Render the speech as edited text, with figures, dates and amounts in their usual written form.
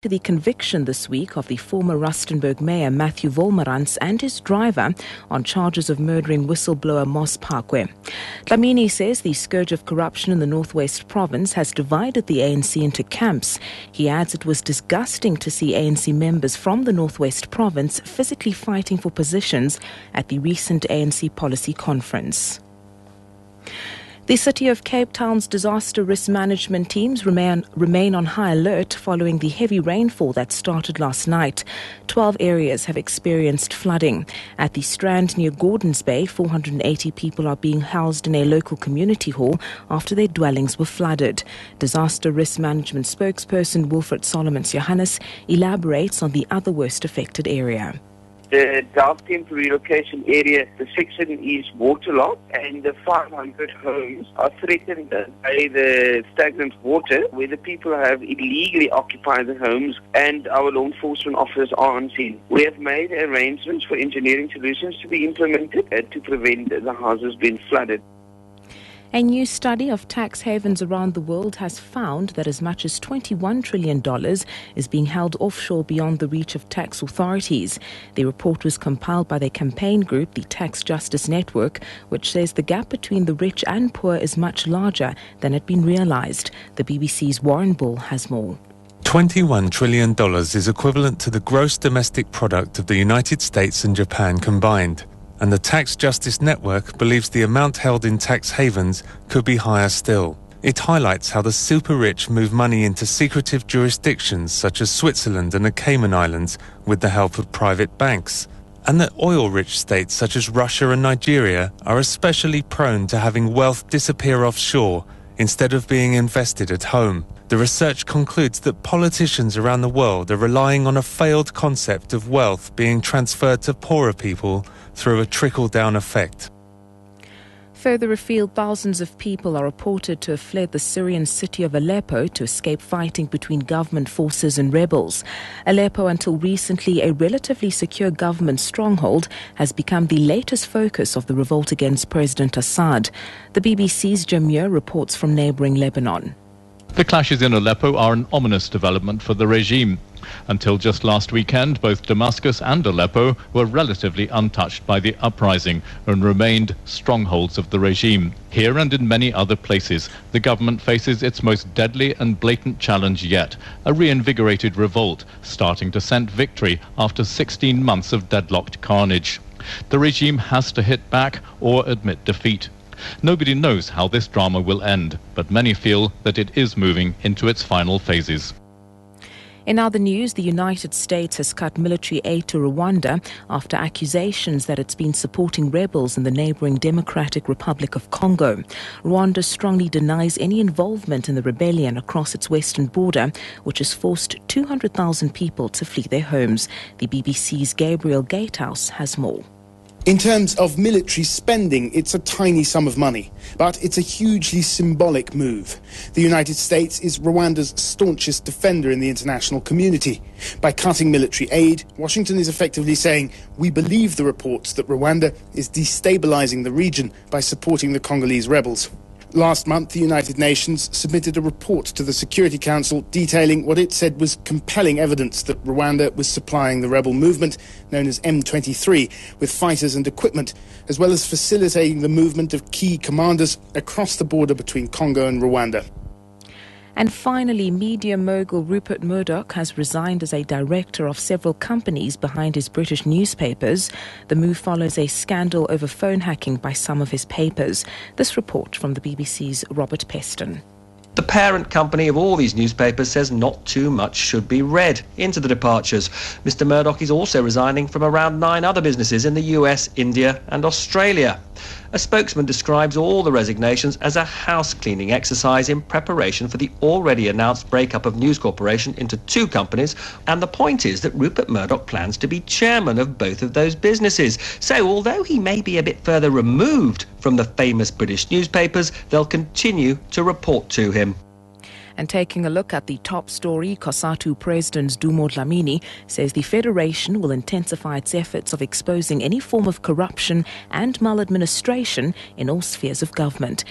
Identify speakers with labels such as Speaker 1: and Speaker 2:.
Speaker 1: To the conviction this week of the former Rustenburg mayor Matthew Wolmarans and his driver on charges of murdering whistleblower Mos Phakwe. Dlamini says the scourge of corruption in the Northwest Province has divided the ANC into camps. He adds it was disgusting to see ANC members from the Northwest Province physically fighting for positions at the recent ANC policy conference. The City of Cape Town's disaster risk management teams remain on high alert following the heavy rainfall that started last night. 12 areas have experienced flooding. At the Strand near Gordons Bay, 480 people are being housed in a local community hall after their dwellings were flooded. Disaster risk management spokesperson Wilfred Solomons Johannes elaborates on the other worst affected area.
Speaker 2: The Delft relocation area, the section is waterlogged and the 500 homes are threatened by the stagnant water where the people have illegally occupied the homes and our law enforcement officers are on scene. We have made arrangements for engineering solutions to be implemented to prevent the houses being flooded.
Speaker 1: A new study of tax havens around the world has found that as much as $21 trillion is being held offshore beyond the reach of tax authorities. The report was compiled by their campaign group, the Tax Justice Network, which says the gap between the rich and poor is much larger than had been realized. The BBC's Warren Bull has more.
Speaker 3: $21 trillion is equivalent to the gross domestic product of the United States and Japan combined. And the Tax Justice Network believes the amount held in tax havens could be higher still. It highlights how the super-rich move money into secretive jurisdictions such as Switzerland and the Cayman Islands with the help of private banks, and that oil-rich states such as Russia and Nigeria are especially prone to having wealth disappear offshore instead of being invested at home. The research concludes that politicians around the world are relying on a failed concept of wealth being transferred to poorer people through a trickle-down effect.
Speaker 1: Further afield, thousands of people are reported to have fled the Syrian city of Aleppo to escape fighting between government forces and rebels. Aleppo, until recently a relatively secure government stronghold, has become the latest focus of the revolt against President Assad. The BBC's Jim Muir reports from neighbouring Lebanon.
Speaker 4: The clashes in Aleppo are an ominous development for the regime. Until just last weekend, both Damascus and Aleppo were relatively untouched by the uprising and remained strongholds of the regime. Here and in many other places, the government faces its most deadly and blatant challenge yet, a reinvigorated revolt starting to scent victory after 16 months of deadlocked carnage. The regime has to hit back or admit defeat. Nobody knows how this drama will end, but many feel that it is moving into its final phases.
Speaker 1: In other news, the United States has cut military aid to Rwanda after accusations that it's been supporting rebels in the neighboring Democratic Republic of Congo. Rwanda strongly denies any involvement in the rebellion across its western border, which has forced 200,000 people to flee their homes. The BBC's Gabriel Gatehouse has more.
Speaker 5: In terms of military spending, it's a tiny sum of money, but it's a hugely symbolic move. The United States is Rwanda's staunchest defender in the international community. By cutting military aid, Washington is effectively saying, we believe the reports that Rwanda is destabilizing the region by supporting the Congolese rebels. Last month, the United Nations submitted a report to the Security Council detailing what it said was compelling evidence that Rwanda was supplying the rebel movement, known as M23, with fighters and equipment, as well as facilitating the movement of key commanders across the border between Congo and Rwanda.
Speaker 1: And finally, media mogul Rupert Murdoch has resigned as a director of several companies behind his British newspapers. The move follows a scandal over phone hacking by some of his papers. This report from the BBC's Robert Peston.
Speaker 6: The parent company of all these newspapers says not too much should be read into the departures. Mr. Murdoch is also resigning from around 9 other businesses in the US, India and Australia. A spokesman describes all the resignations as a house-cleaning exercise in preparation for the already announced breakup of News Corporation into 2 companies, and the point is that Rupert Murdoch plans to be chairman of both of those businesses. So although he may be a bit further removed from the famous British newspapers, they'll continue to report to him.
Speaker 1: And taking a look at the top story, COSATU President Dumo Dlamini says the Federation will intensify its efforts of exposing any form of corruption and maladministration in all spheres of government.